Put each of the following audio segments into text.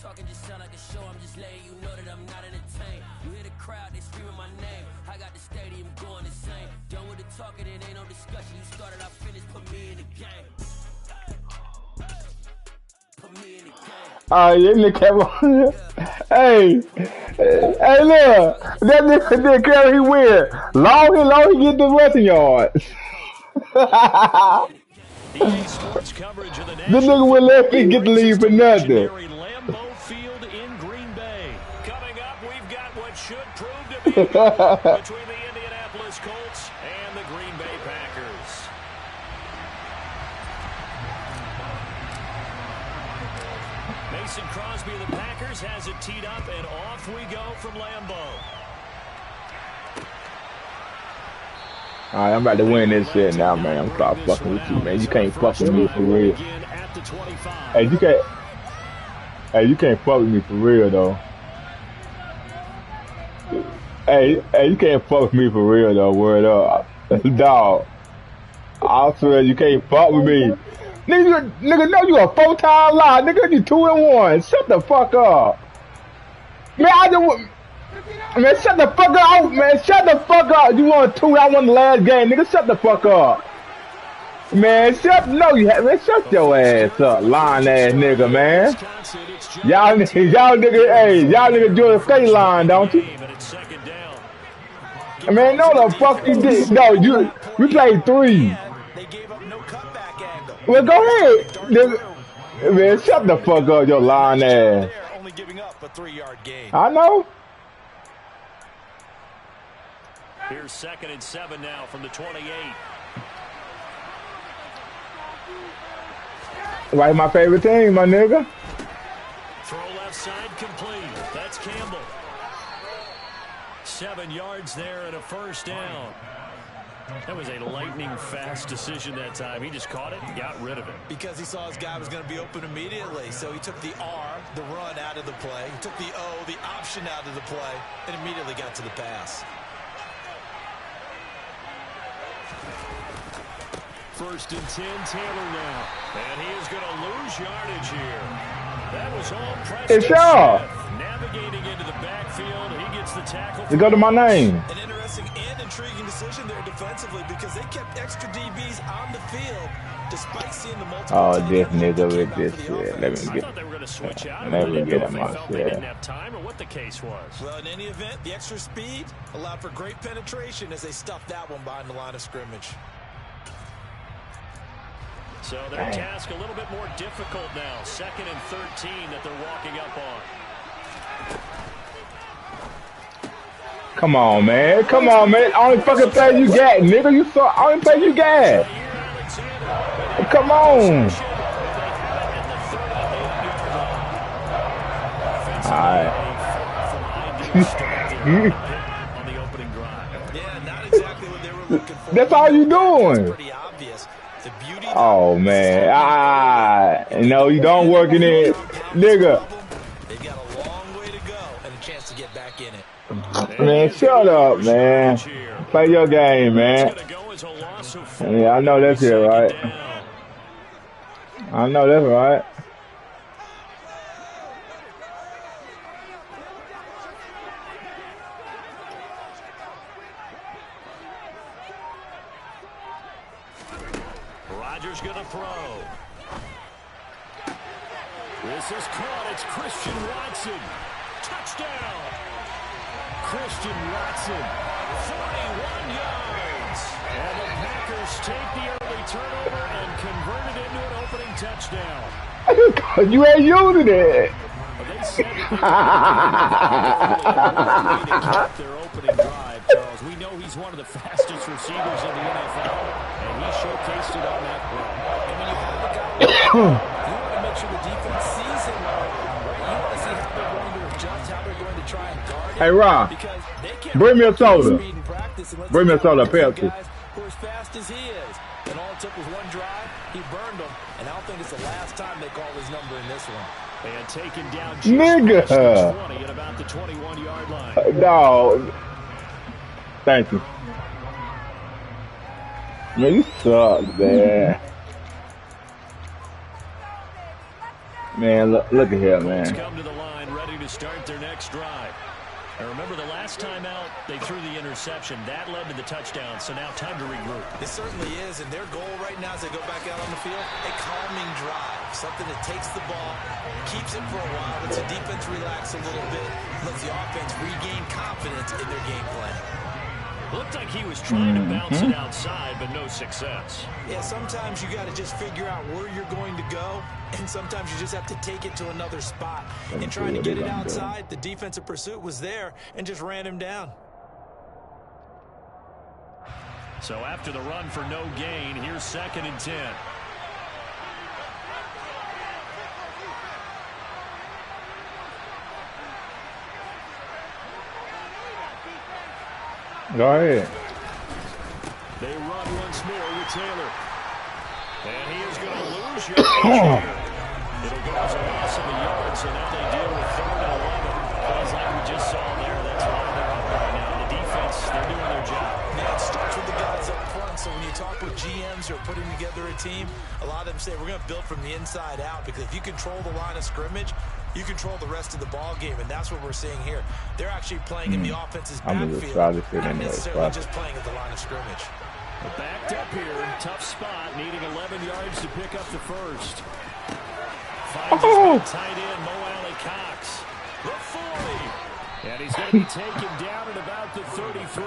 talking just sound like a show. I'm just letting you know that I'm not entertained. You hear the crowd, they screaming my name. I got the stadium going insane. Done with the talking, it ain't no discussion. You started, I finished, put me in the game. Put me in the game. Yeah, nigga, hey, hey, look, that nigga carry he weird. Long he get the rushing yards. EA Sports coverage of the This nigga will let me get the lead for nothing. Lambeau Field in Green Bay. Coming up, we've got what should prove to be a battle between the Indianapolis Colts and the Green Bay Packers. Mason Crosby of the Packers has it teed up, and off we go from Lambeau. Alright, I'm about to win this shit now, man. I'm start fucking with you, man. You can't fuck with me for real. Hey, you can't fuck with me for real though. Hey, you can't fuck with me for real though. Word up, dog. I swear you can't fuck with me, nigga. No, you a 4-time lie, nigga. You 2-1. Shut the fuck up, man. Man, shut the fuck up, man. Shut the fuck up. You won 2, I won the last game, nigga. Shut the fuck up. Man, shut your ass up, lying ass nigga, man. Y'all nigga, hey, y'all nigga Georgia State line, don't you? Man, no the fuck you did. No, you played 3. Well, go ahead, nigga. Man, shut the fuck up, your lying ass. I know. Here's 2nd and 7 now from the 28. Right, my favorite team, my nigga. Throw left side complete. That's Campbell. 7 yards there and a first down. That was a lightning fast decision that time. He just caught it and got rid of it. Because he saw his guy was going to be open immediately. So he took the R, the run, out of the play. He took the O, the option, out of the play, and immediately got to the pass. 1st and 10, Taylor now. And he is going to lose yardage here. That was all Preston It's y'all. Navigating into the backfield. He gets the tackle. You go to my name. An interesting and intriguing decision there defensively because they kept extra DBs on the field despite seeing the multiple. Oh, this nigga with this shit. Let me they were going to switch out. Let me get him They out felt they here. didn't have time or what the case was. Well, in any event, the extra speed allowed for great penetration as they stuffed that one behind the line of scrimmage. So their task a little bit more difficult now. 2nd and 13 that they're walking up on. Come on, man. Come on, man. Only fucking play you got, nigga. You saw only play you got. Come on. Alright. On the opening drive. Yeah, not exactly what they were looking for. That's all you doing. Pretty obvious. The beauty. Oh man. No, you don't work in it, nigga. They've got a long way to go and a chance to get back in it. Man, shut up, man. Play your game, man. Yeah, I know that's it, right? I know that's right. Rodgers gonna throw. This is caught. It's Christian Watson. Touchdown. Christian Watson, 41 yards. And the Packers take the early turnover and convert it into an opening touchdown. You ain't using it. They said their opening drive, Charles. We know he's one of the fastest receivers in the NFL, and he showcased it on that play. And when you have a guy like that, you want to make sure the defense sees him right. You want to see how they're going to adjust, how they're going to try and guard him. Hey, Rob, bring me a soda. Bring me a soda, Pepsi. Who as fast as he is. And all it took was one drive, he burned them. And I don't think it's the last time they call his number in this one. And taken down nigga. 20 at about the 21-yard line. No. Thank you. Man, you suck, man. Man, look at here, man. Come to the line, ready to start their next drive. And remember, the last time out, they threw the interception. That led to the touchdown, so now time to regroup. It certainly is, and their goal right now as they go back out on the field, a calming drive, something that takes the ball, keeps it for a while, lets the defense relax a little bit, lets the offense regain confidence in their game plan. Looked like he was trying to bounce it outside, but no success. Yeah, sometimes you got to just figure out where you're going to go, and sometimes you just have to take it to another spot. And trying to get it outside, the defensive pursuit was there and just ran him down. So after the run for no gain, here's 2nd and 10. Go ahead. They run once more with Taylor. And he is going to lose yardage. It'll go as a loss of a yard, so now they deal with 3rd and 11. Plays like we just saw there. That's why they're up right now. The defense, they're doing their job. Now it starts with the guys up front, so when you talk with GMs who are putting together a team, a lot of them say we're going to build from the inside out, because if you control the line of scrimmage, you control the rest of the ball game, and that's what we're seeing here. They're actually playing in the offense's backfield, not necessarily just playing at the line of scrimmage. Backed up here, tough spot, needing 11 yards to pick up the first. Finds his big tight end, Mo Alley Cox. The 40. And he's going to be taken down at about the 33.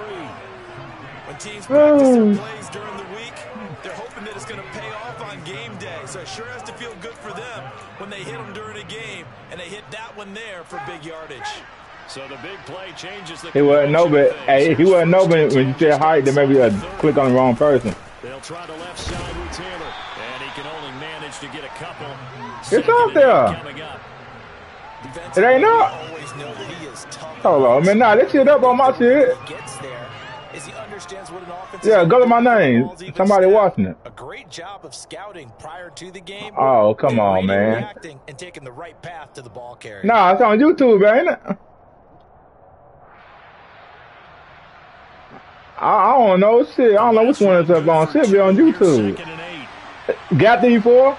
When teams practice their plays during the week, they're hoping that it's going to pay off on game day. So it sure has to feel good for them when they hit them during a game, and they hit that one there for big yardage. So the big play changes the. He wasn't know, but hey, he wasn't know when you said height, then maybe click on the wrong person. They'll try the left side with Taylor, and he can only manage to get a couple. It's out there. It ain't up. Hold on, man. Nah, that shit up on my shit. Yeah, go to my name. Somebody watching it. A great job of scouting prior to the game. Oh, come on, man. And taking the right path to the ball carrier. Nah, it's on YouTube, ain't it? I don't know. Shit, I don't know which one is up on. Should be on YouTube. Got2eat4.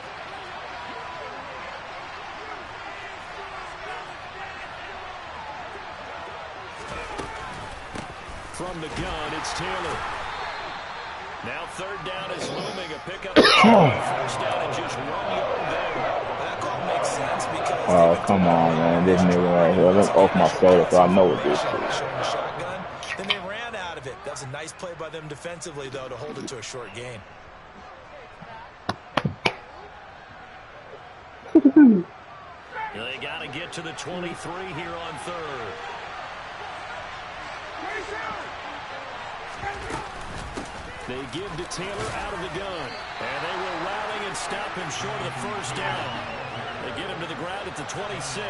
From the gun, it's Taylor. Now 3rd down is looming. A pickup. 1st down and just 1 yard there. That call makes sense because. Oh, come on, man. This nigga right here. Let's off my shoulder so I know what this is. Shotgun. Then they ran out of it. That's a nice play by them defensively, though, to hold it to a short gain. They got to get to the 23 here on 3rd. They give to Taylor out of the gun. And they will rally and stop him short of the 1st down. They get him to the ground at the 26.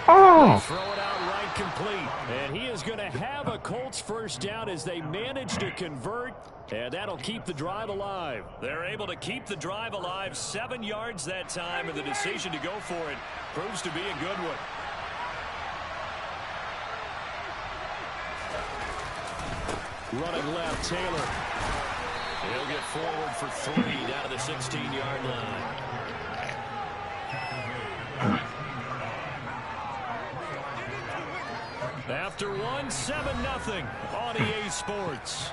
Oh. Throw it out right complete. And he is going to have a Colts 1st down as they manage to convert. And that'll keep the drive alive. They're able to keep the drive alive. 7 yards that time, and the decision to go for it proves to be a good one. Running left, Taylor. He'll get forward for 3 down to the 16-yard line. After 1, 7-0 on EA Sports.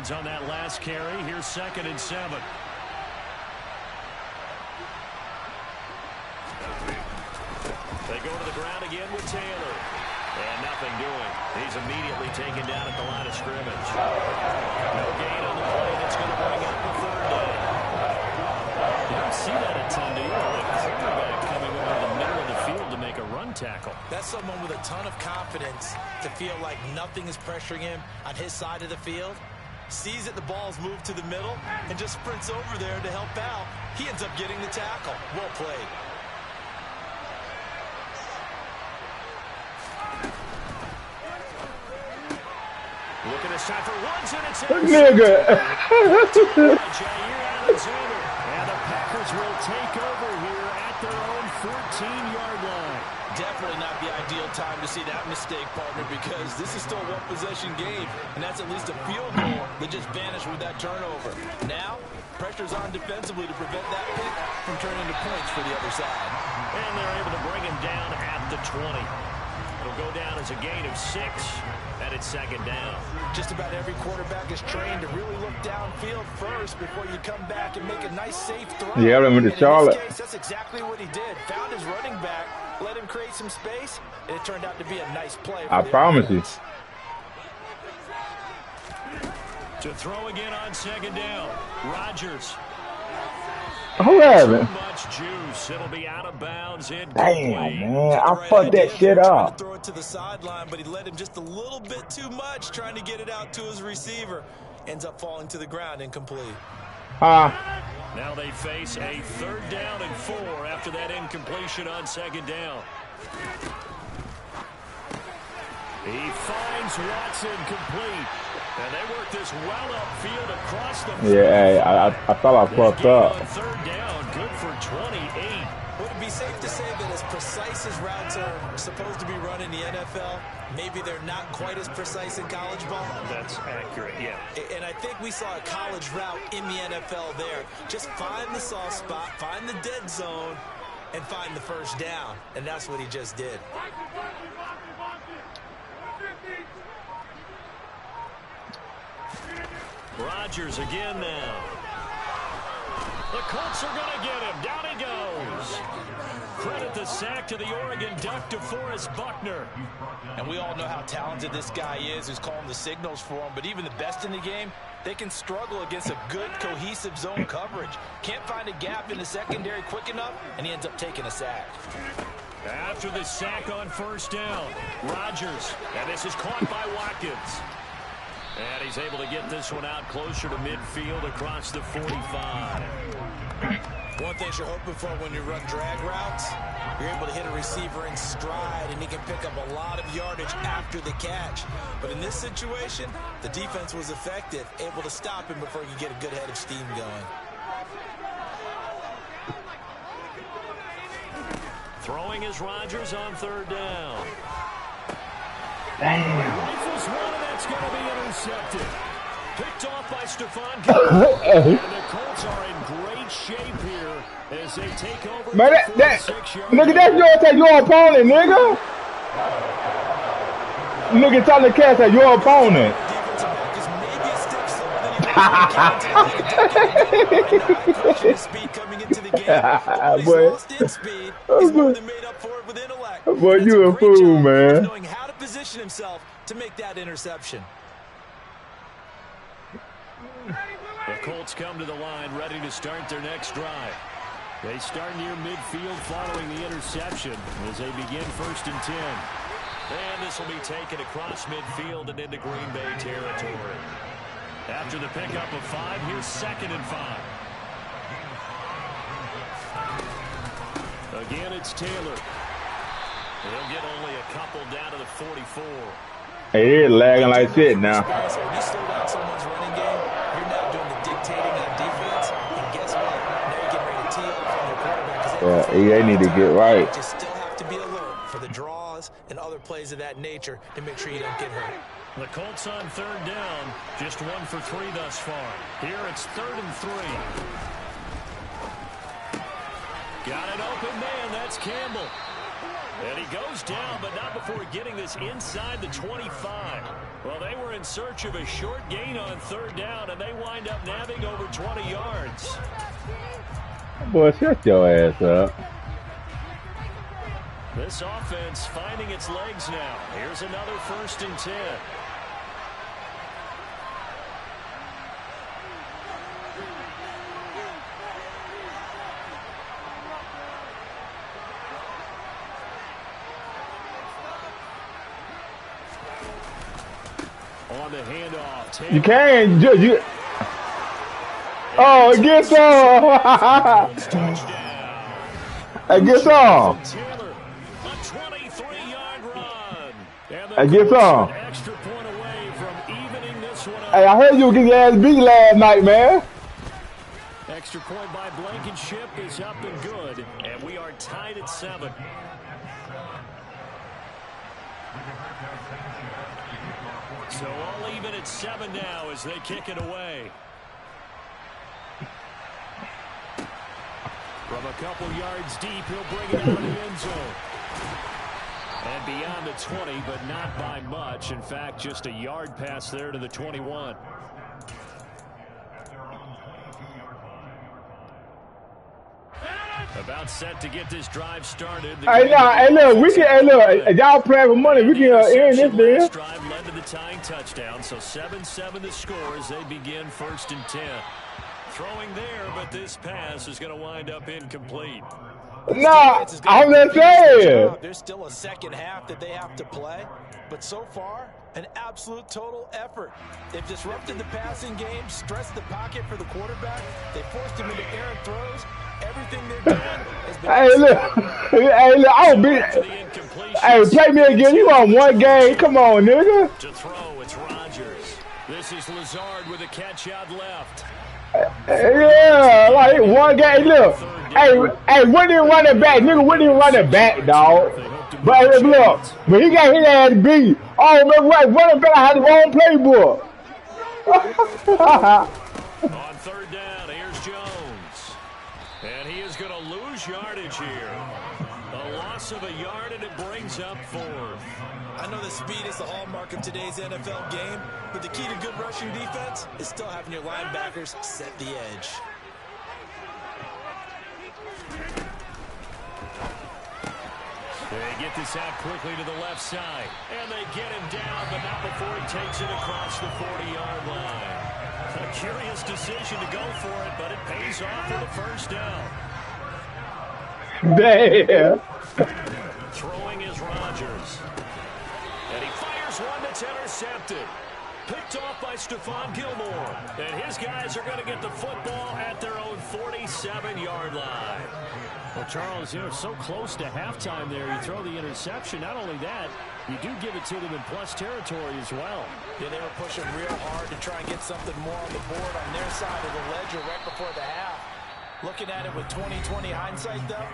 On that last carry. Here's 2nd and 7. They go to the ground again with Taylor. And nothing doing. He's immediately taken down at the line of scrimmage. No gain on the play. That's going to bring up the 3rd down. You don't see that a ton, do you? The quarterback coming over the middle of the field to make a run tackle. That's someone with a ton of confidence to feel like nothing is pressuring him on his side of the field. Sees that the ball's moved to the middle and just sprints over there to help out. He ends up getting the tackle. Well played. Looking to shot for ones, and it's Nigga. And the Packers will take over here at their own 14-yard line. Definitely not the ideal time to see that mistake, partner, because this is still a one-possession game, and that's at least a field goal that just vanished with that turnover. Now, pressure's on defensively to prevent that pick from turning into points for the other side. And they're able to bring him down at the 20. It'll go down as a gain of 6, and it's second down. Just about every quarterback is trained to really look downfield first before you come back and make a nice, safe throw. Yeah, I remember the Charlotte. In this case, that's exactly what he did. Found his running back, let him create some space, and it turned out to be a nice play. I promise you. To throw again on second down, Rodgers. Who having? Too much juice. It'll be out of bounds. Damn, man. I fucked that shit up. Throw it to the sideline, but he let him just a little bit too much, trying to get it out to his receiver. Ends up falling to the ground, incomplete. Now they face a 3rd down and 4 after that incompletion on second down. He finds Watson complete. And they work this well upfield across the field. Yeah, I thought I fucked up. 3rd down, good for 28. Would it be safe to say that as precise as routes are supposed to be run in the NFL, maybe they're not quite as precise in college ball? That's accurate, yeah. And I think we saw a college route in the NFL there. Just find the soft spot, find the dead zone, and find the first down. And that's what he just did. Rodgers again now. The Colts are going to get him. Down he goes. Credit the sack to the Oregon Duck, DeForest Buckner. And we all know how talented this guy is, who's calling the signals for him. But even the best in the game, they can struggle against a good, cohesive zone coverage. Can't find a gap in the secondary quick enough, and he ends up taking a sack. After the sack on first down, Rodgers. And this is caught by Watkins. And he's able to get this one out closer to midfield across the 45. One thing you're hoping for when you run drag routes, you're able to hit a receiver in stride, and he can pick up a lot of yardage after the catch. But in this situation, the defense was effective, able to stop him before he could get a good head of steam going. Throwing is Rodgers on 3rd down. Damn. Rifles one, and that's going to be intercepted. Picked off by Stephon Gilmore. And the Colts are in great shape here as they take over. Man, nigga, that's your opponent, nigga. Nigga, tell the cat that your opponent. Speed coming into the game. Boy, lost in speed. He's more than made up for it with intellect. Boy, you a fool, man. Knowing how to position himself to make that interception. The Colts come to the line ready to start their next drive. They start near midfield following the interception as they begin 1st and 10. And this will be taken across midfield and into Green Bay territory. After the pickup of 5, here's 2nd and 5. Again, it's Taylor. He'll get only a couple down to the 44. Hey, it's lagging like shit now. When you slow down someone's running game, you're now doing the dictating on defense. And guess what? Now you're getting ready to tee off on their quarterback. Yeah, they need to get right. You still have to be alert for the draws and other plays of that nature to make sure you don't get hurt. The Colts on 3rd down, just 1 for 3 thus far. Here it's 3rd and 3. Got an open man, that's Campbell. And he goes down, but not before getting this inside the 25. Well, they were in search of a short gain on 3rd down, and they wind up nabbing over 20 yards. Boy, shut your ass up. This offense finding its legs now. Here's another 1st and 10. On the handoff, Taylor. You can't just you. Oh, it gets on. It gets on. Taylor, a 23-yard run. It gets on. Extra point away from even Hey, I heard you were getting your ass beat last night, man. Extra point by Blankenship is up and good, and we are tied at 7. So all even at 7 now as they kick it away. From a couple yards deep, he'll bring it out of the end zone. And beyond the 20, but not by much. In fact, just a yard pass there to the 21. About set to get this drive started. Hey, look, we can. Hey, look, y'all playing for money. We can end this thing. Drive led to the tying touchdown, so 7-7 the score as they begin 1st and 10. Throwing there, but this pass is going to wind up incomplete. No, I'm just saying. There's still a second half that they have to play, but so far, an absolute total effort. They've disrupted the passing game, stressed the pocket for the quarterback. They forced him into errant throws. Everything they're doing has been. Hey, look, I'll be. Hey, play me again. You on one game? Come on, nigga. To throw, it's Rodgers. This is Lazard with a catch out left. Yeah, like one game. Look, hey, when he run it back, nigga, when he run it back, dog. But look, when he got his ass beat, oh, man, right, running back had the wrong playbook. On 3rd down, here's Jones. And he is going to lose yardage here. A loss of a yard, and it brings up 4th. I know the speed is the hallmark of today's NFL game, but the key to good rushing defense is still having your linebackers set the edge. They get this out quickly to the left side, and they get him down, but not before he takes it across the 40-yard line. A curious decision to go for it, but it pays off for the 1st down. Damn. Throwing is Rodgers. And he fires one that's intercepted. Picked off by Stephon Gilmore. And his guys are going to get the football at their own 47-yard line. Well, Charles, you know, so close to halftime there. You throw the interception. Not only that, you do give it to them in plus territory as well. Yeah, they were pushing real hard to try and get something more on the board on their side of the ledger right before the half. Looking at it with 20/20 hindsight, though,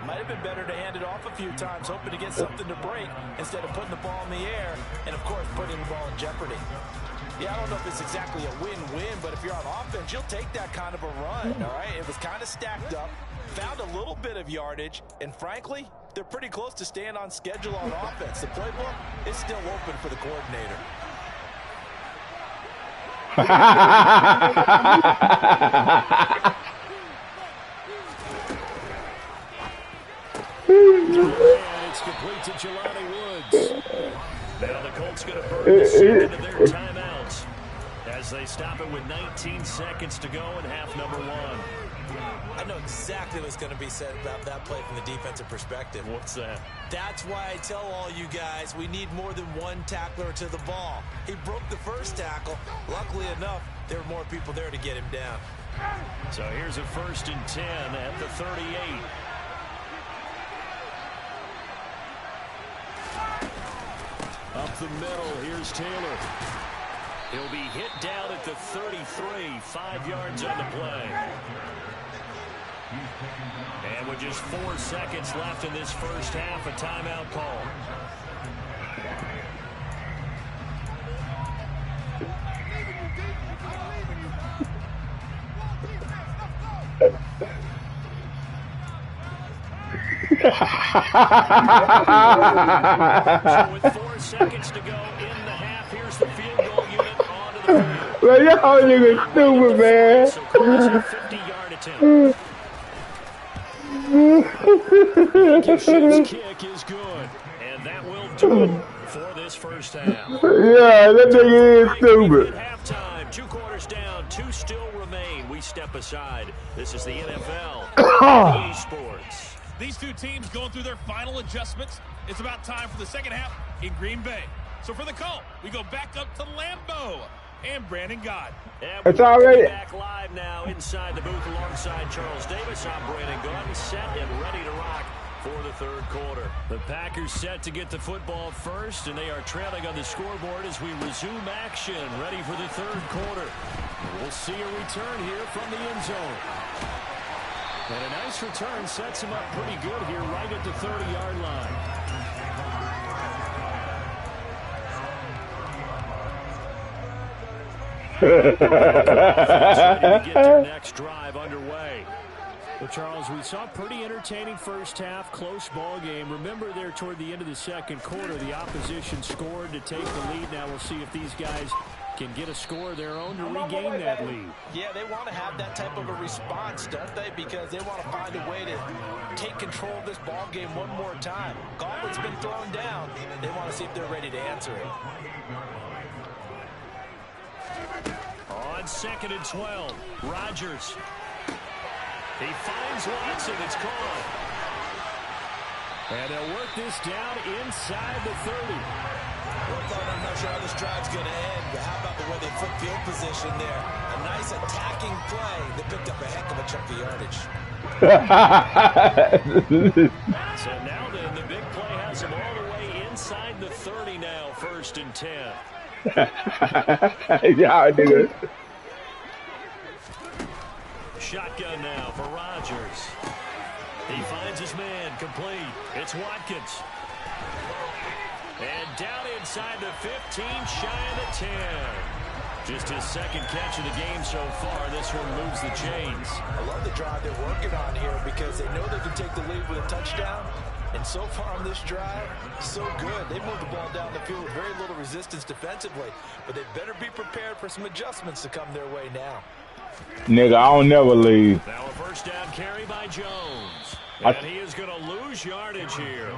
might have been better to hand it off a few times, hoping to get something to break instead of putting the ball in the air and, of course, putting the ball in jeopardy. Yeah, I don't know if it's exactly a win-win, but if you're on offense, you'll take that kind of a run, all right? It was kind of stacked up, found a little bit of yardage, and frankly, they're pretty close to staying on schedule on offense. The playbook is still open for the coordinator. And it's complete to Jelani Woods. Now the Colts going to burn the second of their timeouts as they stop it with 19 seconds to go in half number 1. I know exactly what's going to be said about that play from the defensive perspective. What's that? That's why I tell all you guys we need more than one tackler to the ball. He broke the first tackle. Luckily enough, there were more people there to get him down. So here's a 1st and 10 at the 38. Up the middle, here's Taylor. He'll be hit down at the 33, 5 yards on the play. And with just 4 seconds left in this first half, a timeout call. So with 4 seconds to go in the half, here's the field goal unit onto the field. Man, y'all niggas stupid, man. So calls a 50-yard attempt. Blankenship's kick is good, and that will do it for this first half. Yeah, that nigga is stupid. At halftime, 2 quarters down, 2 still remain. We step aside. This is the NFL. EA Sports. These two teams going through their final adjustments. It's about time for the second half in Green Bay. So for the call, we go back up to Lambeau and Brandon God. And it's already back live now inside the booth alongside Charles Davis. I'm Brandon Gunn, set and ready to rock for the third quarter. The Packers set to get the football first, and they are trailing on the scoreboard as we resume action, ready for the third quarter. We'll see a return here from the end zone. And a nice return sets him up pretty good here right at the 30-yard line. Ready to get their next drive underway. Well, Charles, we saw a pretty entertaining first half, close ball game. Remember there toward the end of the second quarter, the opposition scored to take the lead. Now we'll see if these guys can get a score of their own to regain that lead. Yeah, they want to have that type of a response, don't they? Because they want to find a way to take control of this ball game one more time. Gauntlet's been thrown down. They want to see if they're ready to answer it. On 2nd and 12, Rodgers. He finds Watson. It's caught. And they'll work this down inside the 30. I'm not sure how this drive's going to end, but how about the way they flip field position there? A nice attacking play. They picked up a heck of a chunk of yardage. So now then, the big play has them all the way inside the 30 now, 1st and 10. Yeah, nigga. Shotgun now for Rodgers. He finds his man, complete. It's Watkins. And down inside the 15, shy of the 10. Just his second catch of the game so far. This one moves the chains. I love the drive they're working on here because they know they can take the lead with a touchdown. And so far on this drive, so good. They moved the ball down the field with very little resistance defensively. But they better be prepared for some adjustments to come their way now. Nigga, I don't never leave. Now a first down carry by Jones. And he is going to lose yardage here.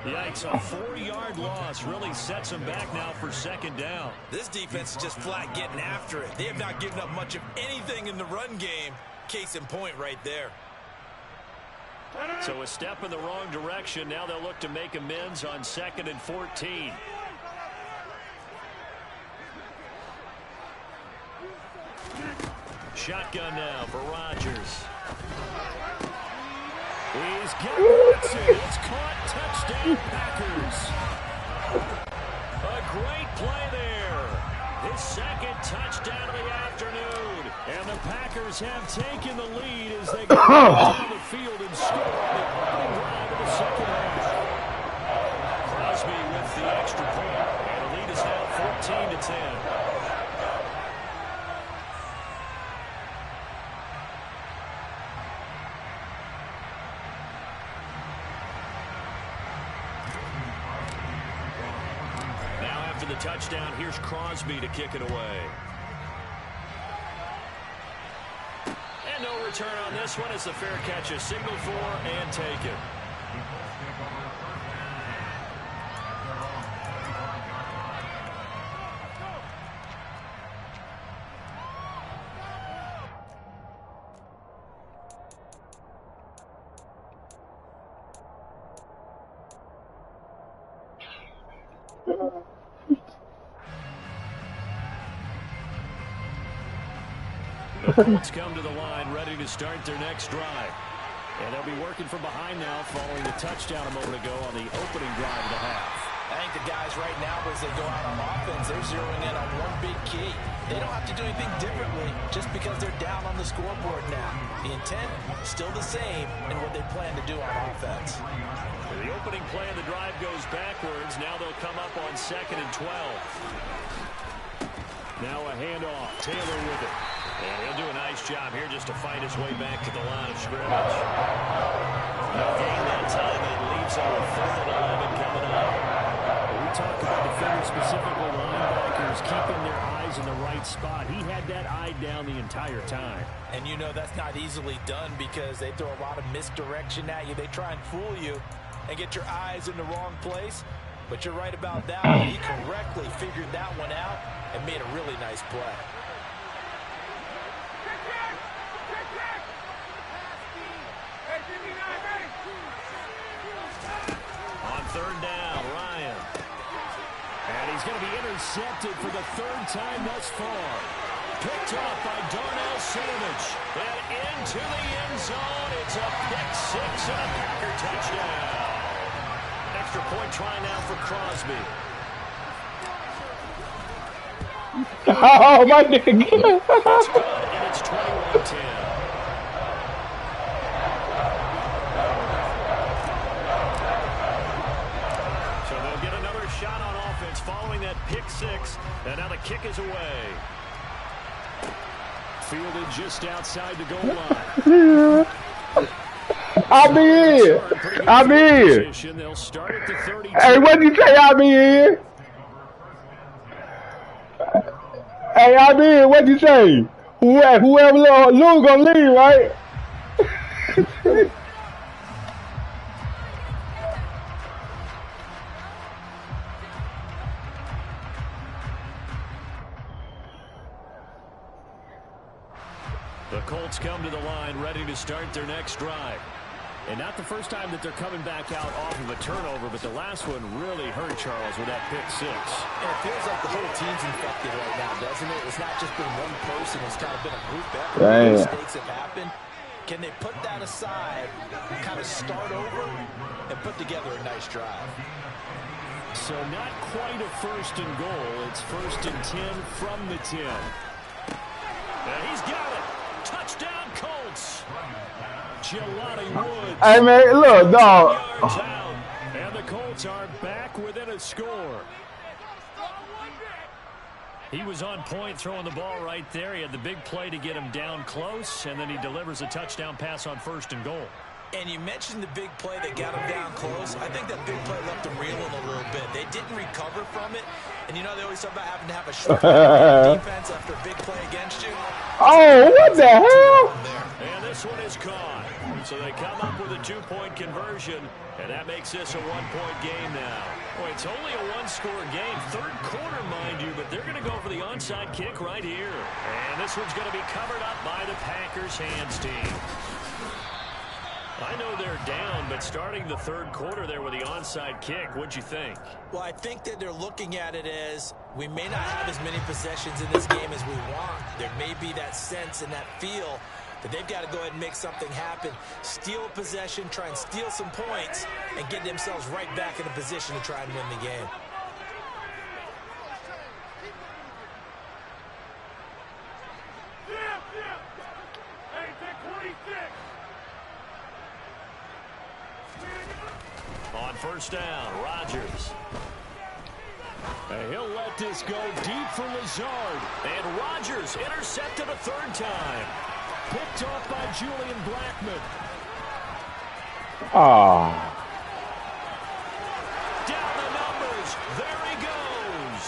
Yikes, a 4-yard loss really sets him back now for 2nd down. This defense is just flat getting after it. They have not given up much of anything in the run game. Case in point right there. So a step in the wrong direction. Now they'll look to make amends on 2nd and 14. Shotgun now for Rodgers. He's got Watson. It's caught. Touchdown, Packers. A great play there. His 2nd touchdown of the afternoon. And the Packers have taken the lead as they go down the field and score on the opening drive of the second half. Crosby with the extra point. And the lead is now 14-10. The touchdown, here's Crosby to kick it away. And no return on this one as the fair catch is signaled for and taken. The Colts come to the line ready to start their next drive. And they'll be working from behind now following the touchdown a moment ago on the opening drive of the half. I think the guys right now, as they go out on offense, they're zeroing in on one big key. They don't have to do anything differently just because they're down on the scoreboard now. The intent is still the same in what they plan to do on offense. The opening play of the drive goes backwards. Now they'll come up on 2nd and 12. Now a handoff. Taylor with it. And he'll do a nice job here just to fight his way back to the line of scrimmage. No gain that time, and it leaves him with 3rd and 11 coming up. We talk about defenders, specifically linebackers, keeping their eyes in the right spot. He had that eye down the entire time. And you know that's not easily done because they throw a lot of misdirection at you. They try and fool you and get your eyes in the wrong place. But you're right about that one. He correctly figured that one out and made a really nice play. On 3rd down, Ryan. And he's going to be intercepted for the 3rd time thus far. Picked off by Darnell Savage. And into the end zone. It's a pick six and a Packer touchdown. Extra point try now for Crosby. Oh, my nigga. It's good, and it's 21-10. So they'll get another shot on offense following that pick six. And now the kick is away. Fielded just outside the goal line. I'll be here. I'll be here. They'll start at the 32. Hey, what did you say? I'll be here. Hey, I'll be here. What did you say? Whoever lose gonna leave, right? The Colts come to the line ready to start their next drive. And not the first time that they're coming back out off of a turnover, but the last one really hurt Charles with that pick six. And it feels like the whole team's infected right now, doesn't it? It's not just been one person. It's kind of been a group effort. Mistakes have happened. Can they put that aside, kind of start over, and put together a nice drive? So not quite a first and goal. It's first and 10 from the 10. And he's got it. Touchdown, Colts. Jelani Woods. Hey, man, look, dog. And the Colts are back within a score. He was on point throwing the ball right there. He had the big play to get him down close, and then he delivers a touchdown pass on first and goal. And you mentioned the big play that got him down close. I think that big play left him reeling a little bit. They didn't recover from it. And you know they always talk about having to have a short defense after a big play against you. Oh, what the hell? And this one is caught. So they come up with a 2-point conversion, and that makes this a 1-point game now. Boy, it's only a one-score game. Third quarter, mind you, but they're going to go for the onside kick right here. And this one's going to be covered up by the Packers hands team. I know they're down, but starting the third quarter there with the onside kick, what'd you think? Well, I think that they're looking at it as we may not have as many possessions in this game as we want. There may be that sense and that feel that they've got to go ahead and make something happen. Steal a possession, try and steal some points, and get themselves right back in a position to try and win the game. On first down, Rodgers. And he'll let this go deep for Lazard. And Rodgers intercepted a third time. Picked off by Julian Blackmon. Down the numbers. There he goes.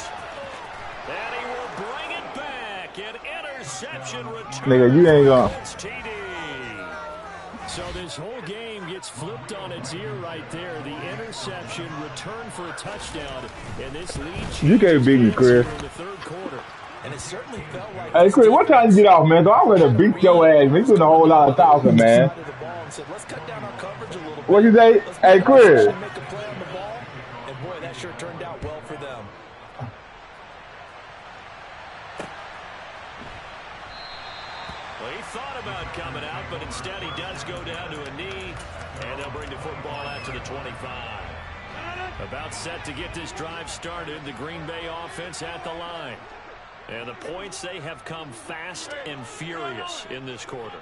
And he will bring it back. An interception return. Nigga, you ain't gonna. TD. So this whole game gets flipped on its ear right there. The interception, return for a touchdown, and this lead. You can't beat me, Chris. In the third quarter. And it certainly felt like. Hey, Chris, what time you get off, man? So I'm ready to beat your ass. Man, you doing a whole lot of talking, man. Let's cut down our coverage a little bit. What you say? Hey, Chris. Make a play on the ball, and boy, that sure turned out well for them. Well, he thought about coming out, but instead he does go down to a knee, and they'll bring the football out to the 25. About set to get this drive started, the Green Bay offense at the line. And the points, they have come fast and furious in this quarter.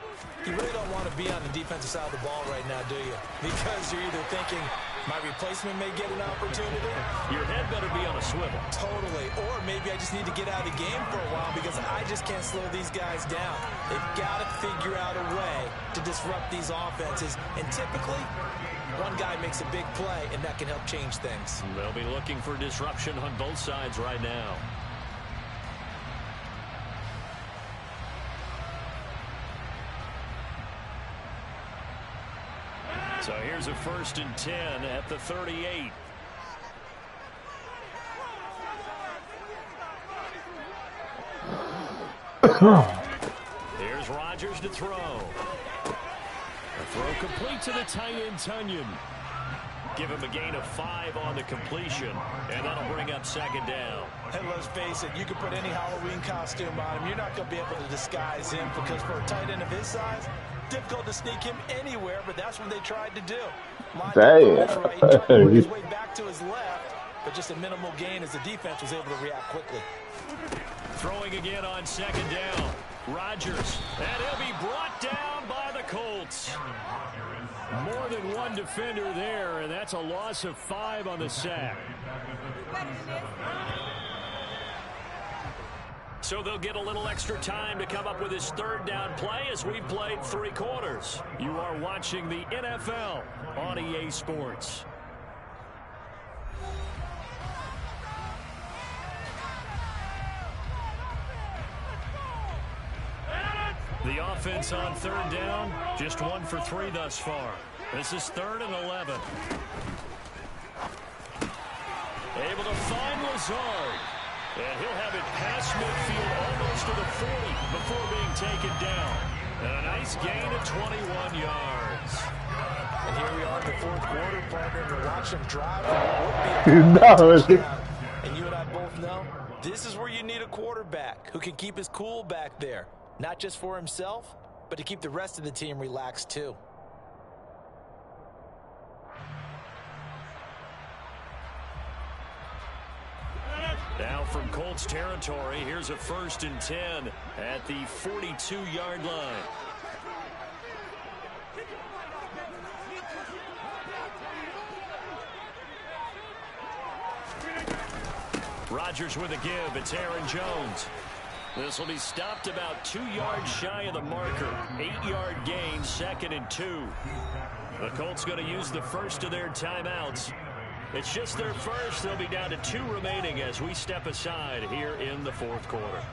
You really don't want to be on the defensive side of the ball right now, do you? Because you're either thinking, my replacement may get an opportunity. Your head better be on a swivel. Totally. Or maybe I just need to get out of the game for a while because I just can't slow these guys down. They've got to figure out a way to disrupt these offenses. And typically, one guy makes a big play, and that can help change things. They'll be looking for disruption on both sides right now. So here's a first and 10 at the 38. Here's Rodgers to throw. A throw complete to the tight end, Tunyon. Give him a gain of 5 on the completion, and that'll bring up second down. And let's face it, you can put any Halloween costume on him. You're not going to be able to disguise him because for a tight end of his size, difficult to sneak him anywhere, but that's what they tried to do. Damn. Right, tried to work his way back to his left, but just a minimal gain as the defense was able to react quickly. Throwing again on second down. Rodgers, and he'll be brought down by the Colts. More than one defender there, and that's a loss of 5 on the sack. So they'll get a little extra time to come up with his third down play as we've played 3 quarters. You are watching the NFL on EA Sports. The offense on third down, just 1 for 3 thus far. This is 3rd and 11. Able to find Lazard. And he'll have it past midfield almost to the 40 before being taken down. And a nice gain of 21 yards. And here we are in the 4th quarter, partner, and we're watching him drive. And you and I both know this is where you need a quarterback who can keep his cool back there. Not just for himself, but to keep the rest of the team relaxed too. Now from Colts territory, here's a 1st and 10 at the 42-yard line. Rodgers with a give. It's Aaron Jones. This will be stopped about 2 yards shy of the marker. 8-yard gain, 2nd and 2. The Colts going to use the first of their timeouts. It's just their first. They'll be down to 2 remaining as we step aside here in the 4th quarter.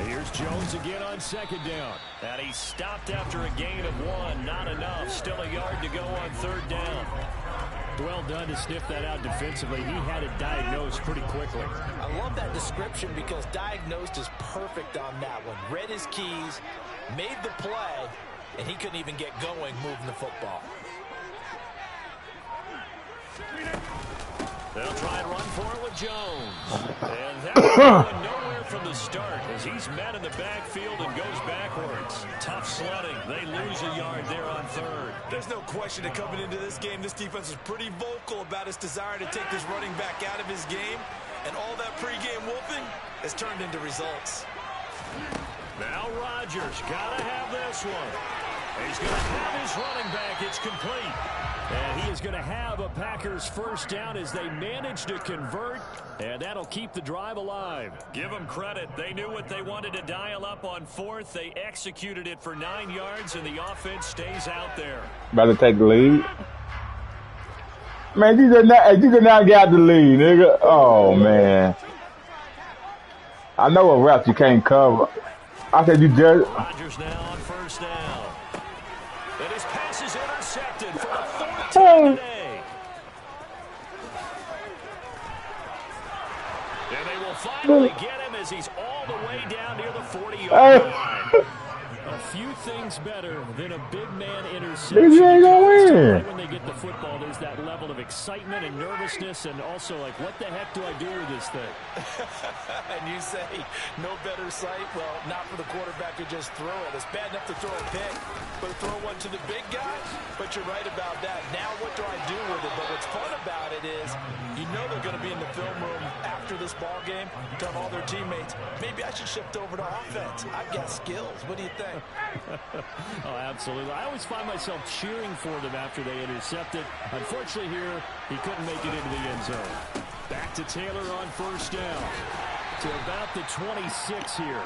Here's Jones again on 2nd down. And he stopped after a gain of 1. Not enough. Still a yard to go on 3rd down. Well done to sniff that out defensively. He had it diagnosed pretty quickly. I love that description because diagnosed is perfect on that one. Read his keys, made the play, and he couldn't even get going moving the football. They'll try and run for it with Jones. And that was going nowhere from the start as he's met in the backfield and goes backwards. Tough sledding. They lose a yard there on 3rd. There's no question that coming into this game, this defense is pretty vocal about its desire to take this running back out of his game. And all that pregame wolfing has turned into results. Now Rodgers got to have this one. He's going to have his running back. It's complete. And he is going to have a Packers 1st down as they manage to convert. And that'll keep the drive alive. Give them credit. They knew what they wanted to dial up on 4th. They executed it for 9 yards, and the offense stays out there. About to take the lead. Man, you could not get the lead, nigga. Oh, man. I know a ref you can't cover. I said you just... Rodgers now on 1st down. And his pass is intercepted for the 14th today. And they will finally get him as he's all the way down near the 40-yard line. A few things better than a big man interception. When they get the football, there's that level of excitement and nervousness, and also like, what the heck do I do with this thing? And you say, no better sight? Well, not for the quarterback to just throw it. It's bad enough to throw a pick, but throw one to the big guy? But you're right about that. Now what do I do with it? But what's fun about it is, you know they're going to be in the film room after this ball game, tell all their teammates, maybe I should shift over to offense. I've got skills. What do you think? Oh, absolutely. I always find myself cheering for them after they intercept it. Unfortunately here, he couldn't make it into the end zone. Back to Taylor on 1st down. To about the 26 here.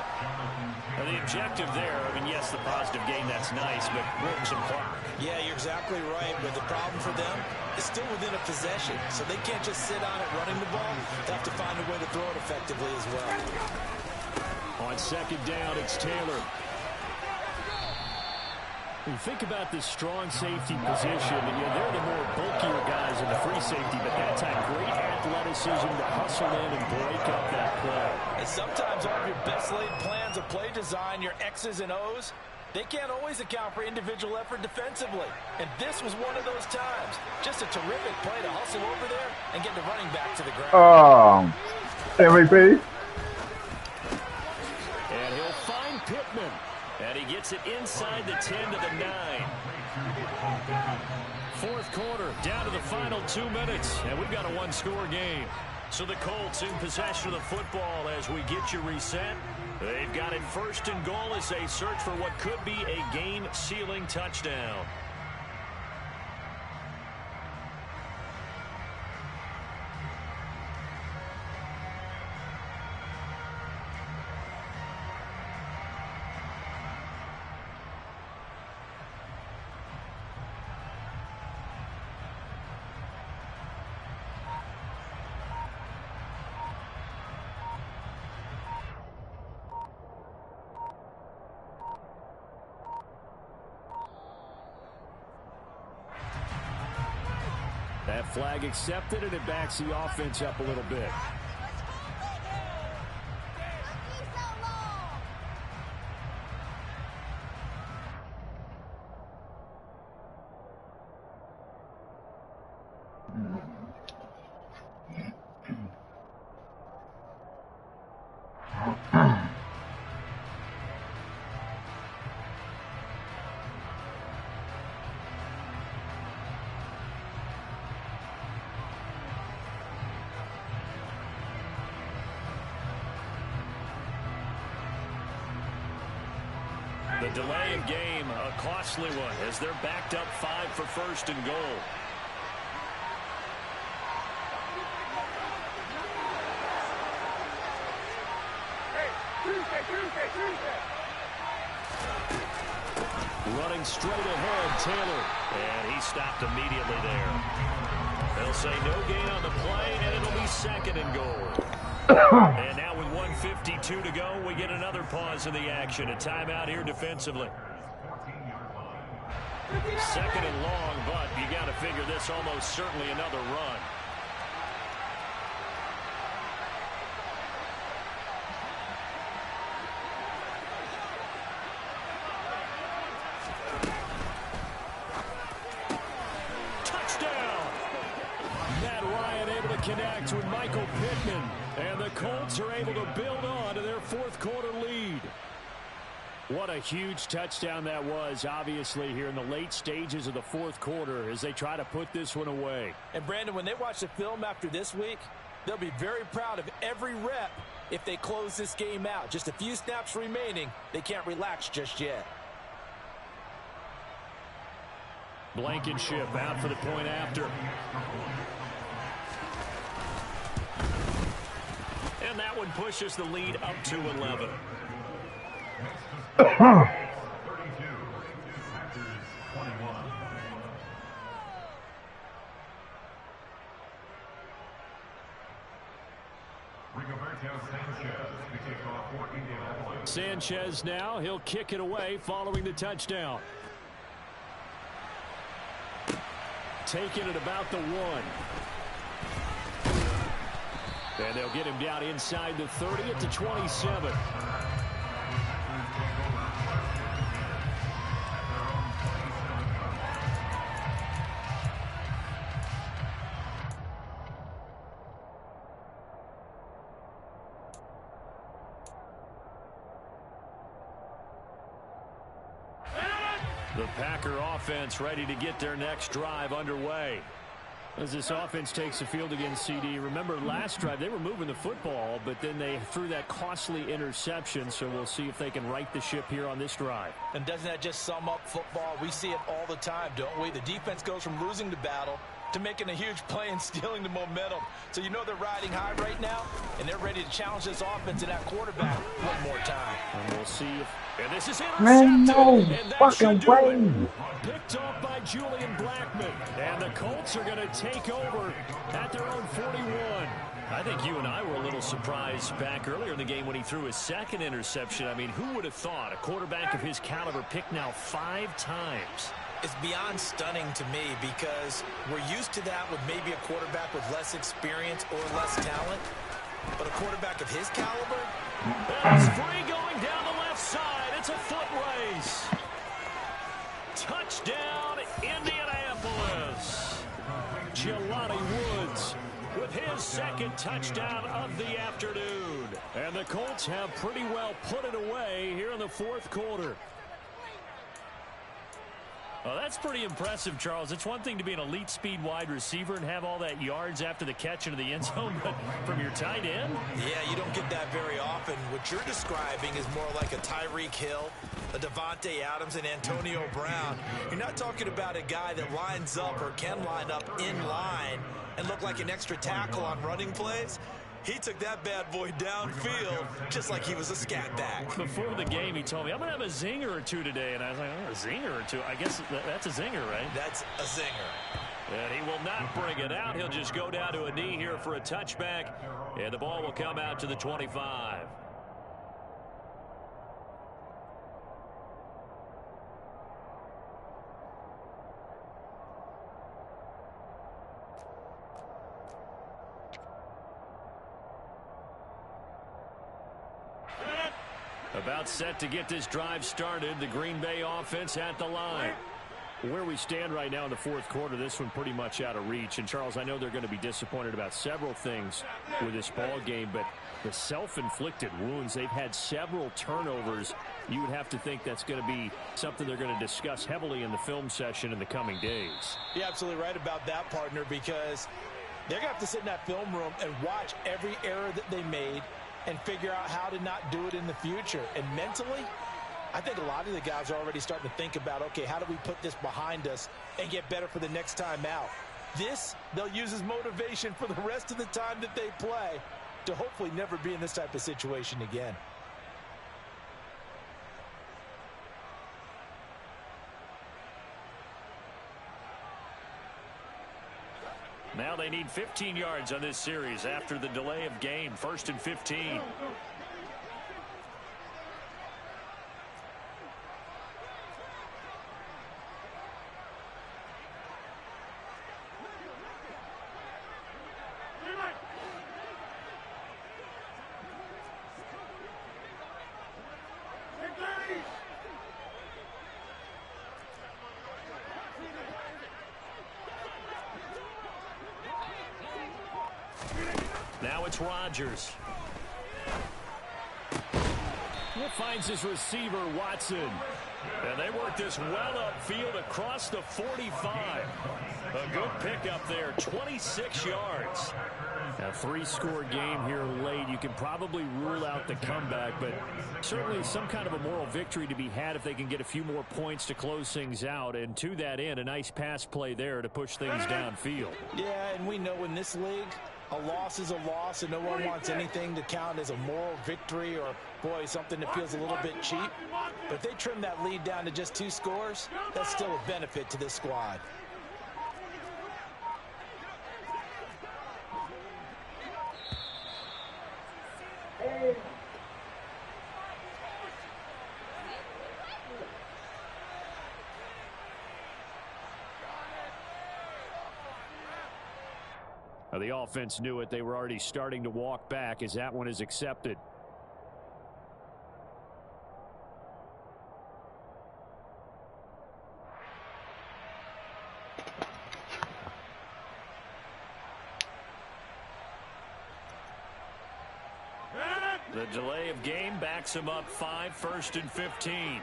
And the objective there, I mean, yes, the positive gain, that's nice, but work some clock. Yeah, you're exactly right, but the problem for them is still within a possession, so they can't just sit on it running the ball. They have to find a way to throw it effectively as well. On 2nd down, it's Taylor. When you think about this strong safety position, they're the more bulkier guys in the free safety, but that's a great athleticism to hustle in and break up that play. And sometimes all of your best laid plans of play design, your X's and O's, they can't always account for individual effort defensively. And this was one of those times. Just a terrific play to hustle over there and get the running back to the ground. MVP. And he'll find Pittman. And he gets it inside the 10 to the 9. Fourth quarter, down to the final 2 minutes. And we've got a one-score game. So the Colts in possession of the football as we get you reset. They've got it first and goal as they search for what could be a game-sealing touchdown. That flag accepted, and it backs the offense up a little bit. The delay of game, a costly one, as they're backed up 5 for first and goal. Running straight ahead, Taylor. And he stopped immediately there. They'll say no gain on the play, and it'll be second and goal. And now with 1:52 to go, we get another pause in the action. A timeout here defensively. Second and long, but you got to figure this almost certainly another run. Touchdown! Matt Ryan able to connect with Michael Pittman. And the Colts are able to build on to their fourth quarter lead. What a huge touchdown that was, obviously, here in the late stages of the fourth quarter as they try to put this one away. And, Brandon, when they watch the film after this week, they'll be very proud of every rep if they close this game out. Just a few snaps remaining. They can't relax just yet. Blankenship out for the point after. And that one pushes the lead up to 11. Sanchez now, he'll kick it away following the touchdown. Taking it about the 1. And they'll get him down inside the 30 at the 27. The Packer offense ready to get their next drive underway. As this offense takes the field against CD, remember last drive they were moving the football, but then they threw that costly interception, so we'll see if they can right the ship here on this drive. And doesn't that just sum up football? We see it all the time, don't we? The defense goes from losing the battle to making a huge play and stealing the momentum. So you know they're riding high right now, and they're ready to challenge this offense and that quarterback one more time. And we'll see if... And this is intercepted. Man, no fucking way. Picked off by Julian Blackman. And the Colts are going to take over at their own 41. I think you and I were a little surprised back earlier in the game when he threw his second interception. I mean, who would have thought a quarterback of his caliber picked now 5 times? It's beyond stunning to me because we're used to that with maybe a quarterback with less experience or less talent. But a quarterback of his caliber? It's free going down the left side. It's a foot race. Touchdown, Indianapolis. Jelani Woods with his second touchdown of the afternoon. And the Colts have pretty well put it away here in the fourth quarter. Well, that's pretty impressive, Charles. It's one thing to be an elite speed wide receiver and have all that yards after the catch into the end zone, but from your tight end? Yeah, you don't get that very often. What you're describing is more like a Tyreek Hill, a Devontae Adams, and Antonio Brown. You're not talking about a guy that lines up or can line up in line and look like an extra tackle on running plays. He took that bad boy downfield just like he was a scat back. Before the game, he told me, I'm going to have a zinger or two today. And I was like, oh, a zinger or two? I guess that's a zinger, right? That's a zinger. And he will not bring it out. He'll just go down to a knee here for a touchback. And the ball will come out to the 25. About set to get this drive started. The Green Bay offense at the line. Where we stand right now in the fourth quarter, this one pretty much out of reach. And, Charles, I know they're going to be disappointed about several things with this ball game, but the self-inflicted wounds, they've had several turnovers. You would have to think that's going to be something they're going to discuss heavily in the film session in the coming days. You're absolutely right about that, partner, because they're going to have to sit in that film room and watch every error that they made and figure out how to not do it in the future. And mentally, I think a lot of the guys are already starting to think about, okay, how do we put this behind us and get better for the next time out? This, they'll use as motivation for the rest of the time that they play to hopefully never be in this type of situation again. Now they need 15 yards on this series after the delay of game. 1st and 15. Now it's Rodgers. He finds his receiver, Watson. And they work this well upfield across the 45. A good pickup there, 26 yards. A 3-score game here late. You can probably rule out the comeback, but certainly some kind of a moral victory to be had if they can get a few more points to close things out. And to that end, a nice pass play there to push things downfield. Yeah, and we know in this league, a loss is a loss, and no one wants anything to count as a moral victory or, boy, something that feels a little bit cheap. But if they trim that lead down to just 2 scores, that's still a benefit to this squad. The offense knew it. They were already starting to walk back as that one is accepted. The delay of game backs him up 5, 1st and 15.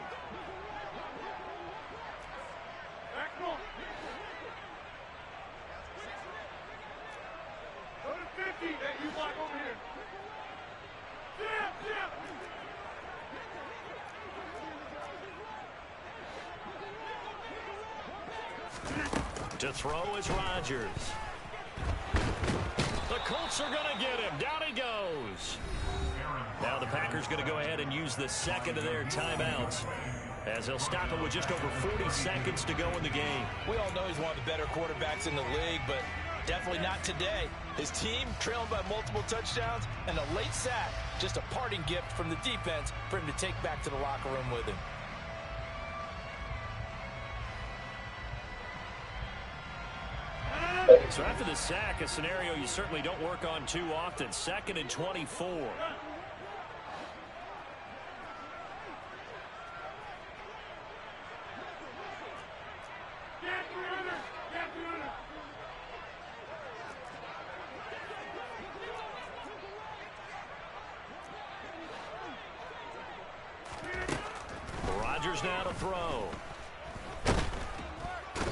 To throw is Rodgers. The Colts are going to get him. Down he goes. Now the Packers going to go ahead and use the second of their timeouts as they'll stop him with just over 40 seconds to go in the game. We all know he's one of the better quarterbacks in the league, but Definitely not today. His team trailing by multiple touchdowns, and a late sack, just a parting gift from the defense for him to take back to the locker room with him. So after the sack, a scenario you certainly don't work on too often. 2nd and 24. Rodgers now to throw.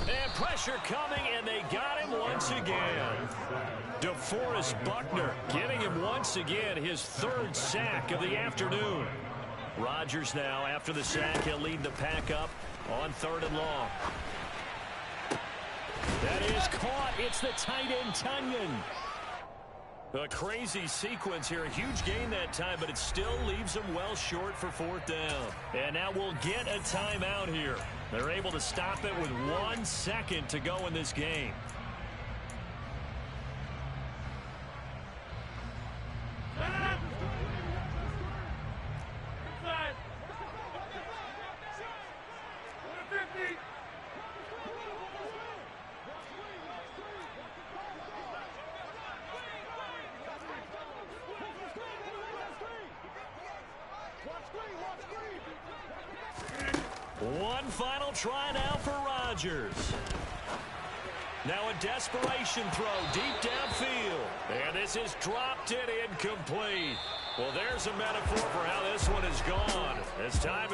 And pressure coming, and they got him once again. DeForest Buckner getting him once again, his 3rd sack of the afternoon. Rodgers now, after the sack, he'll lead the pack up on 3rd and long. That is caught. It's the tight end, Tunyon. A crazy sequence here. A huge gain that time, but it still leaves them well short for 4th down. And now we'll get a timeout here. They're able to stop it with 1 second to go in this game. One final try now for Rodgers. Now a desperation throw deep downfield. And this is dropped it incomplete. Well, there's a metaphor for how this one is gone. As time is